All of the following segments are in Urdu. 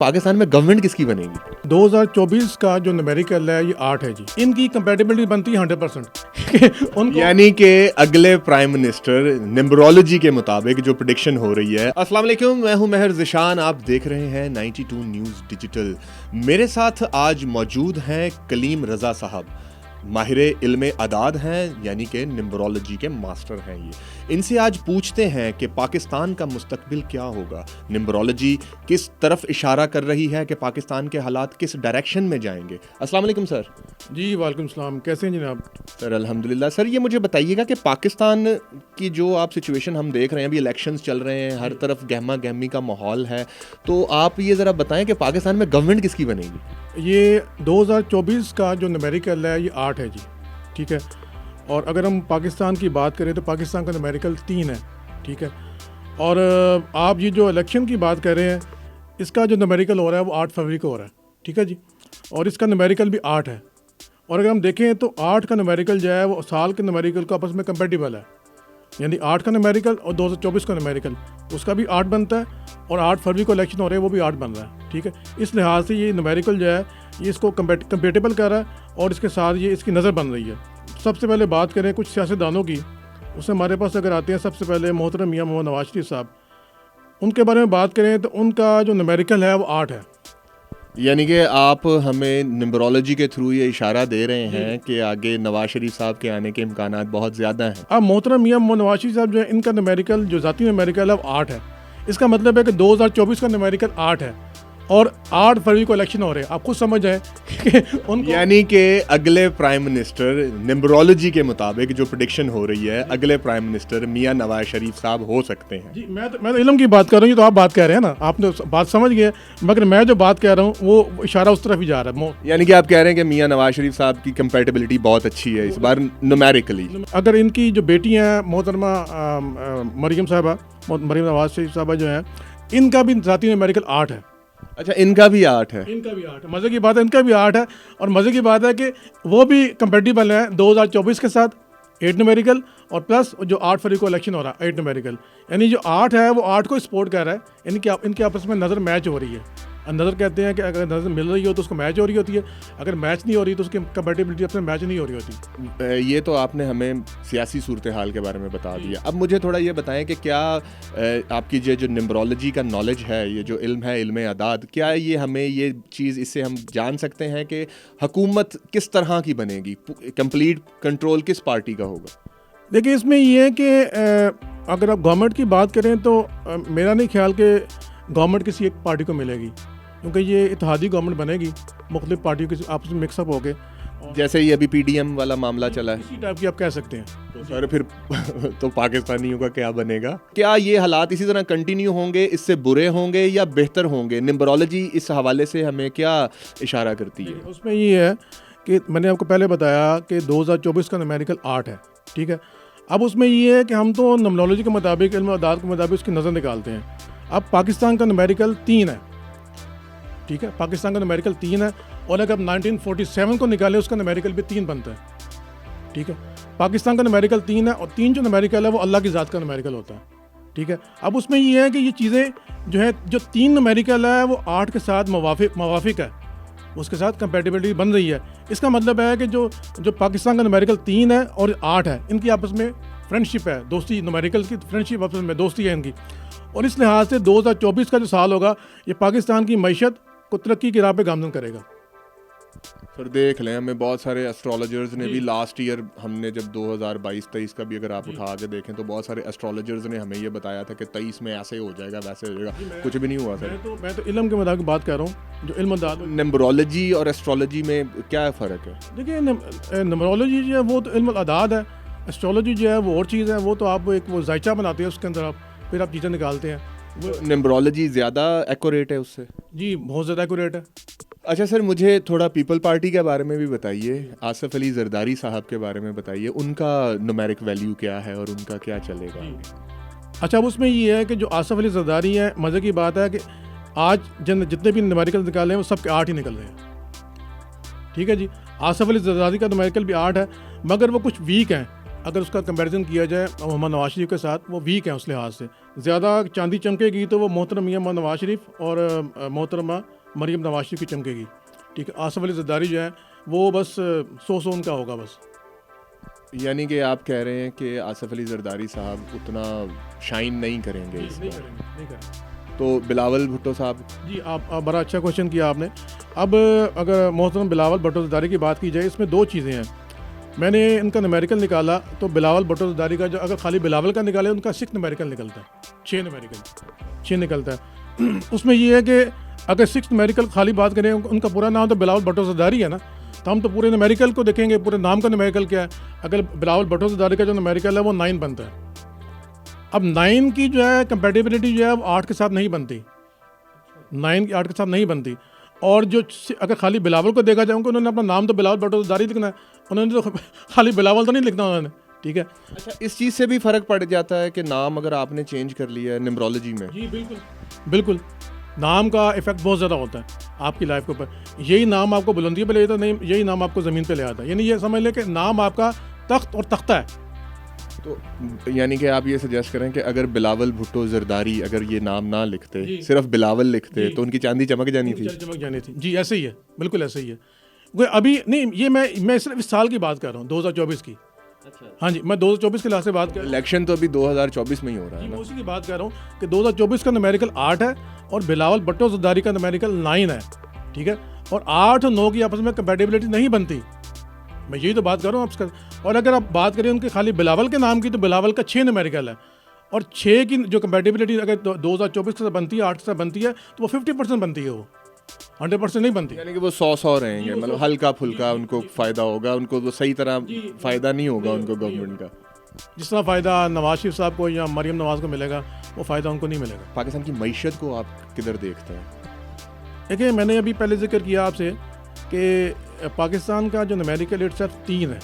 پاکستان میں گورنمنٹ کس کی بنے گی؟ 2024 کا جو نمیریکل ہے یہ 8 ہے جی. ان کی کمپیٹیبلٹی بنتی ہے 100%. یعنی کہ اگلے پرائم منسٹر نمبرولوجی کے مطابق جو پریڈکشن ہو رہی ہے. السلام علیکم، میں ہوں مہر ذیشان، آپ دیکھ رہے ہیں 92 نیوز ڈیجیٹل. میرے ساتھ آج موجود ہیں کلیم رضا صاحب، ماہر علم اعداد ہیں، یعنی کہ نمبرولوجی کے ماسٹر ہیں. ان سے آج پوچھتے ہیں کہ پاکستان کا مستقبل کیا ہوگا، نمبرولوجی کس طرف اشارہ کر رہی ہے کہ پاکستان کے حالات کس ڈائریکشن میں جائیں گے. السلام علیکم سر. جی وعلیکم السلام، کیسے ہیں جناب؟ سر الحمدللہ. سر یہ مجھے بتائیے گا کہ پاکستان کی جو آپ سچویشن ہم دیکھ رہے ہیں، ابھی الیکشنز چل رہے ہیں، ہر طرف گہما گہمی کا ماحول ہے، تو آپ یہ ذرا بتائیں کہ پاکستان میں گورنمنٹ کس کی بنے گی؟ یہ 2024 کا جو نمیریکل ہے یہ 8 ہے جی، ٹھیک ہے. اور اگر ہم پاکستان کی بات کریں تو پاکستان کا نمیریکل 3 ہے، ٹھیک ہے. اور آپ یہ جو الیکشن کی بات کر رہے ہیں، اس کا جو نمیریکل ہو رہا ہے وہ 8 فروری کو ہو رہا ہے، ٹھیک ہے جی. اور اس کا نمیریکل بھی 8 ہے. اور اگر ہم دیکھیں تو 8 کا نمیریکل جو ہے وہ سال کے نمیریکل کو آپس میں کمپیٹیبل ہے، یعنی 8 کا نمیریکل اور 2024 کا نمیریکل اس کا بھی 8 بنتا ہے، اور 8 فروری کو الیکشن ہو رہے ہیں وہ بھی 8 بن رہا ہے، ٹھیک ہے. اس لحاظ سے یہ نمیریکل جو ہے یہ اس کو کمپیٹیبل کر رہا ہے، اور اس کے ساتھ یہ اس کی نظر بن رہی ہے. سب سے پہلے بات کریں کچھ سیاستدانوں کی، اس سے ہمارے پاس اگر آتے ہیں سب سے پہلے محترم میاں محمد نواز شریف صاحب. ان کے بارے میں بات کریں تو ان کا جو نمیریکل ہے وہ 8 ہے. یعنی کہ آپ ہمیں نمبرولوجی کے تھرو یہ اشارہ دے رہے ہیں کہ آگے نواز شریف صاحب کے آنے کے امکانات بہت زیادہ ہیں. اب محترم میاں محمد نواز شریف صاحب جو ہے ان کا نمیریکل جو ذاتی نمیریکل ہے وہ 8 ہے. اس کا مطلب ہے کہ 2024 کا نمیریکل 8 ہے، اور 8 فروری کو الیکشن ہو رہے ہیں. آپ خود سمجھ جائیں کہ ان کو یعنی کہ اگلے پرائم منسٹر نمبرولوجی کے مطابق جو پریڈکشن ہو رہی ہے، اگلے پرائم منسٹر میاں نواز شریف صاحب ہو سکتے ہیں. جی میں تو علم کی بات کر رہا ہوں، تو آپ بات کہہ رہے ہیں نا، آپ نے بات سمجھ گئے، مگر میں جو بات کہہ رہا ہوں وہ اشارہ اس طرف ہی جا رہا ہے. یعنی کہ آپ کہہ رہے ہیں کہ میاں نواز شریف صاحب کی کمپیٹیبلٹی بہت اچھی ہے اس بار نومیریکلی. اگر ان کی جو بیٹی ہیں محترمہ مریم صاحبہ، مریم نواز شریف صاحبہ جو ہیں، ان کا بھی ذاتی نمیریکل 8 ہے. اچھا، ان کا بھی 8 ہے. ان کا بھی 8 ہے. مزے کی بات ہے، ان کا بھی 8 ہے. اور مزے کی بات ہے کہ وہ بھی کمپیٹیبل ہیں 2024 کے ساتھ 8 نمیریکل، اور پلس جو 8 فروری کو الیکشن ہو رہا ہے 8 نمیریکل. یعنی جو 8 ہے وہ 8 کو سپورٹ کر رہا ہے. ان کے آپس میں نظر میچ ہو رہی ہے. نظر کہتے ہیں کہ اگر نظر مل رہی ہو تو اس کو میچ ہو رہی ہوتی ہے، اگر میچ نہیں ہو رہی تو اس کی کمپیٹیبلٹی اپنے میچ نہیں ہو رہی ہوتی. یہ تو آپ نے ہمیں سیاسی صورتحال کے بارے میں بتا دیا. اب مجھے تھوڑا یہ بتائیں کہ کیا آپ کی جو نمبرولوجی کا نالج ہے، یہ جو علم ہے، علم اعداد، کیا یہ ہمیں یہ چیز اس سے ہم جان سکتے ہیں کہ حکومت کس طرح کی بنے گی، کمپلیٹ کنٹرول کس پارٹی کا ہوگا؟ دیکھیں اس میں یہ ہے کہ اگر آپ گورنمنٹ کی بات کریں تو میرا نہیں خیال کہ گورنمنٹ کسی ایک پارٹی کو ملے گی، کیونکہ یہ اتحادی گورنمنٹ بنے گی مختلف پارٹیوں کے آپس میں مکس اپ ہو کے، جیسے یہ ابھی پی ڈی ایم والا معاملہ چلا ہے. اسی ٹائپ کی آپ کہہ سکتے ہیں. تو سر پھر تو پاکستانیوں کا کیا بنے گا؟ کیا یہ حالات اسی طرح کنٹینیو ہوں گے، اس سے برے ہوں گے یا بہتر ہوں گے؟ نمبرولوجی اس حوالے سے ہمیں کیا اشارہ کرتی ہے؟ اس میں یہ ہے کہ میں نے آپ کو پہلے بتایا کہ 2024 کا نمیریکل 8 ہے، ٹھیک ہے. اب اس میں یہ ہے کہ ہم تو نمبرولوجی کے مطابق، علم اعداد کے مطابق اس کی نظر نکالتے ہیں. اب پاکستان کا نمیریکل 3 ہے، ٹھیک ہے. پاکستان کا نمیریکل 3 ہے، اور اگر 1947 کو نکالیں اس کا نمیریکل بھی 3 بنتا ہے، ٹھیک ہے. پاکستان کا نمیریکل 3 ہے، اور 3 جو نمیریکل ہے وہ اللہ کی ذات کا نمیریکل ہوتا ہے، ٹھیک ہے. اب اس میں یہ ہے کہ یہ چیزیں جو ہے، جو 3 نمیریکل ہے وہ 8 کے ساتھ موافق ہے، اس کے ساتھ کمپیٹیبلٹی بن رہی ہے. اس کا مطلب ہے کہ جو پاکستان کا نمیریکل 3 ہے اور 8 ہے، ان کی آپس میں فرینڈشپ ہے، دوستی. نمیریکل کی فرینڈشپ آپس میں دوستی ہے ان کی. اور اس لحاظ سے 2024 کا جو سال ہوگا یہ پاکستان کی معیشت کو ترقی کی راہ پہ گامزن کرے گا. سر دیکھ لیں، ہمیں بہت سارے ایسٹرولوجرز نے بھی لاسٹ ایئر، ہم نے جب 2022-23 کا بھی اگر آپ اٹھا کے دیکھیں تو بہت سارے ایسٹرولوجرز نے ہمیں یہ بتایا تھا کہ 23 میں ایسے ہو جائے گا، ویسے ہو جائے گا. کچھ بھی نہیں ہوا سر. میں تو علم کے مطابق بات کر رہا ہوں، جو علم اعداد. نمبرولوجی اور ایسٹرولوجی میں کیا فرق ہے؟ دیکھیے نمبرولوجی جو ہے وہ تو علم اعداد ہے، ایسٹرولوجی جو ہے وہ اور چیز ہے. وہ تو آپ ایک وہ ذائچہ بناتے ہیں، اس کے اندر پھر آپ چیزیں نکالتے ہیں. نمبرولوجی زیادہ ایکوریٹ ہے اس سے؟ جی بہت زیادہ ایکوریٹ ہے. اچھا سر، مجھے تھوڑا پیپل پارٹی کے بارے میں بھی بتائیے. آصف علی زرداری صاحب کے بارے میں بتائیے، ان کا نومیرک ویلیو کیا ہے اور ان کا کیا چلے گا؟ اچھا، اب اس میں یہ ہے کہ جو آصف علی زرداری ہیں، مزے کی بات ہے کہ آج جتنے بھی نومیریکل نکالے ہیں وہ سب کے 8 ہی نکل رہے ہیں، ٹھیک ہے جی. آصف علی زرداری کا نومیریکل بھی 8 ہے، مگر وہ کچھ ویک ہیں. اگر اس کا کمپیریزن کیا جائے محمد نواز شریف کے ساتھ، وہ ویک ہیں اس لحاظ سے. زیادہ چاندی چمکے گی تو وہ محترم میاں محمد نواز شریف اور محترمہ مریم نواز شریف کی چمکے گی. ٹھیک ہے. آصف علی زرداری جو ہے وہ بس 100 ان کا ہوگا بس. یعنی کہ آپ کہہ رہے ہیں کہ آصف علی زرداری صاحب اتنا شائن نہیں کریں گے اس بار. نہیں کریں. تو بلاول بھٹو صاحب. جی آپ بڑا اچھا کوشچن کیا آپ نے. اب اگر محترم بلاول بھٹو زرداری کی بات کی جائے، اس میں 2 چیزیں ہیں. میں نے ان کا نمیریکل نکالا تو بلاول بھٹو زرداری کا جو اگر خالی بلاول کا نکالے ان کا 6 نمیریکل نکلتا ہے. 6 نکلتا ہے. اس میں یہ ہے کہ اگر 6 نمیریکل خالی بات کریں، ان کا پورا نام تو بلاول بھٹو زرداری ہے نا، تو ہم تو پورے نمیریکل کو دیکھیں گے. پورے نام کا نمیریکل کیا ہے؟ اگر بلاول بھٹو زرداری کا جو نمیریکل ہے وہ 9 بنتا ہے. اب 9 کی جو ہے کمپیٹیبلٹی جو ہے وہ 8 کے ساتھ نہیں بنتی. 9 کی 8 کے ساتھ نہیں بنتی. اور جو اگر خالی بلاول کو دیکھا جائے، انہوں نے اپنا نام تو بلاول بھٹو زرداری لکھنا ہے، انہوں نے تو خالی بلاول تو نہیں لکھنا انہوں نے. ٹھیک ہے. اچھا، اس چیز سے بھی فرق پڑ جاتا ہے کہ نام اگر آپ نے چینج کر لیا ہے نمبرولوجی میں. جی بالکل. نام کا افیکٹ بہت زیادہ ہوتا ہے آپ کی لائف کے اوپر. یہی نام آپ کو بلندی پہ لے جاتا ہے، نہیں یہی نام آپ کو زمین پہ لے آتا ہے. یعنی یہ سمجھ لیں کہ نام آپ کا تخت اور تختہ ہے. تو یعنی کہ آپ یہ سجیسٹ کریں کہ اگر بلاول بھٹو زرداری اگر یہ نام نہ لکھتے، صرف بلاول لکھتے، تو ان کی چاندی چمک جانی تھی. جی ایسے ہی ہے، بالکل ایسے ہی ہے. ابھی نہیں، یہ میں صرف اس سال کی بات کر رہا ہوں، 2024 کی. ہاں جی، میں 2024 کے لحاظ سے بات کر رہا ہوں. الیکشن تو ابھی 2024 میں ہی ہو رہا ہے میں نا. اسی کی بات کر رہا ہوں کہ 2024 کا نمیریکل 8 ہے اور بلاول بھٹو زرداری کا نمیریکل 9 ہے. ٹھیک ہے. اور 8 اور 9 کی آپس میں کمپیٹیبلٹی نہیں بنتی. میں یہی تو بات کر رہا ہوں آپ سے. اور اگر آپ بات کریں ان کے خالی بلاول کے نام کی، تو بلاول کا 6 نمیریکل ہے. اور 6 کی جو کمپیٹیبلٹی اگر 2024 کے ساتھ بنتی ہے، 8 کے ساتھ بنتی ہے، تو وہ 50% بنتی ہے. وہ 100% نہیں بنتی. یعنی کہ وہ 100 رہیں گے، مطلب ہلکا پھلکا ان کو فائدہ ہوگا، ان کو وہ صحیح طرح فائدہ نہیں ہوگا ان کو گورنمنٹ کا. جس طرح فائدہ نواز شریف صاحب کو یا مریم نواز کو ملے گا، وہ فائدہ ان کو نہیں ملے گا. پاکستان کی معیشت کو آپ کدھر دیکھتے ہیں؟ دیکھیں، میں نے ابھی پہلے ذکر کیا آپ سے کہ پاکستان کا جو نمیریکل ریٹ صرف 3 ہے.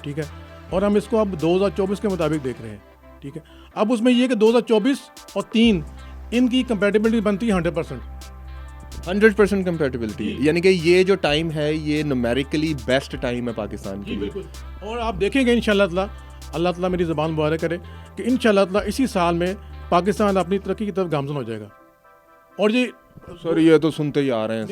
ٹھیک ہے. اور ہم اس کو اب 2024 کے مطابق دیکھ رہے ہیں. ٹھیک ہے. اب اس میں یہ کہ 2024 اور 3 ان کی کمپیٹیبلٹی بنتی ہے 100% کمپیٹیبلٹی. یعنی کہ یہ جو ٹائم ہے یہ نومیریکلی بیسٹ ٹائم ہے پاکستان کے لیے. اور آپ دیکھیں گے انشاءاللہ اللہ تعالیٰ میری زبان مبارک کرے کہ انشاءاللہ اسی سال میں پاکستان اپنی ترقی کی طرف گامزن ہو جائے گا. اور جی سر یہ تو سنتے ہی آ رہے ہیں،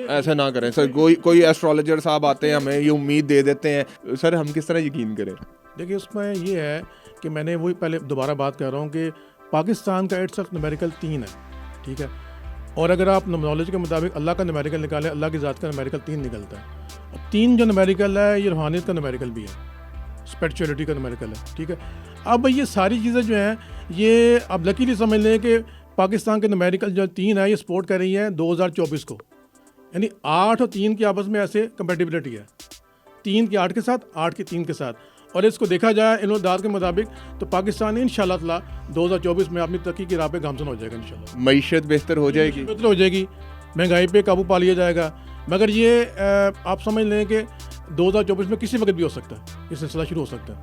ایسا نہ کریں سر. کوئی ایسٹرولوجر صاحب آتے ہیں ہمیں یہ امید دے دیتے ہیں، سر ہم کس طرح یقین کریں؟ دیکھیے اس میں یہ ہے کہ میں نے وہی پہلے دوبارہ بات کر رہا ہوں کہ پاکستان کا ایٹ صرف نمیریکل 3 ہے. ٹھیک ہے. اور اگر آپ نمبرولوجی کے مطابق اللہ کا نمیریکل نکالیں، اللہ کی ذات کا نمیریکل 3 نکلتا ہے. اور 3 جو نمیریکل ہے یہ روحانیت کا نمیریکل بھی ہے، اسپرچولیٹی کا نمیریکل ہے. ٹھیک ہے. اب یہ ساری چیزیں جو ہیں یہ اب لکیلی سمجھ لیں کہ پاکستان کے نمیریکل جو 3 ہے یہ سپورٹ کر رہی ہے 2024 کو. یعنی 8 اور 3 کی آپس میں ایسے کمپیٹیبلٹی ہے، 3 کی 8 کے ساتھ، 8 کی 3 کے ساتھ. اور اس کو دیکھا جائے علم اداد کے مطابق تو پاکستان انشاءاللہ تعالیٰ 2024 میں اپنی ترقی کی راہ پہ گامزن ہو جائے گا. انشاءاللہ معیشت بہتر ہو جائے گی، بہتر ہو جائے گی، مہنگائی پہ قابو پا لیا جائے گا. مگر یہ آپ سمجھ لیں کہ 2024 میں کسی وقت بھی ہو سکتا ہے، یہ سلسلہ شروع ہو سکتا ہے.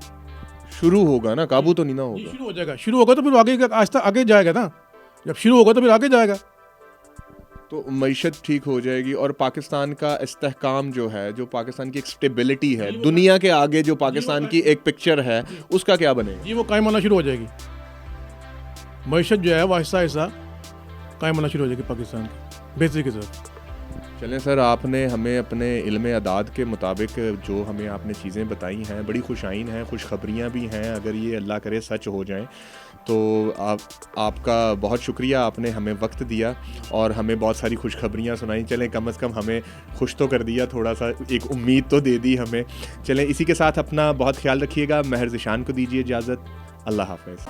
شروع ہوگا نا، قابو تو نہیں نہ ہوگا. شروع ہو جائے گا. شروع ہوگا تو پھر آگے آہستہ آگے جائے گا نا. جب شروع ہوگا تو پھر آگے جائے گا. تو معیشت ٹھیک ہو جائے گی. اور پاکستان کا استحکام جو ہے، جو پاکستان کی ایک سٹیبلٹی ہے، دنیا کے آگے جو پاکستان کی ایک پکچر ہے، اس کا کیا بنے گا؟ جی وہ قائم ہونا شروع ہو جائے گی. معیشت جو ہے وہ آہستہ آہستہ قائم ہونا شروع ہو جائے گی پاکستان کی بہتری کی طرف. چلیں سر، آپ نے ہمیں اپنے علم اعداد کے مطابق جو ہمیں آپ نے چیزیں بتائی ہیں بڑی خوشائن ہیں، خوشخبریاں بھی ہیں. اگر یہ اللہ کرے سچ ہو جائیں تو آپ کا بہت شکریہ. آپ نے ہمیں وقت دیا اور ہمیں بہت ساری خوشخبریاں سنائیں. چلیں کم از کم ہمیں خوش تو کر دیا، تھوڑا سا ایک امید تو دے دی ہمیں. چلیں اسی کے ساتھ اپنا بہت خیال رکھیے گا. مہر ذیشان کو دیجیے اجازت. اللہ حافظ.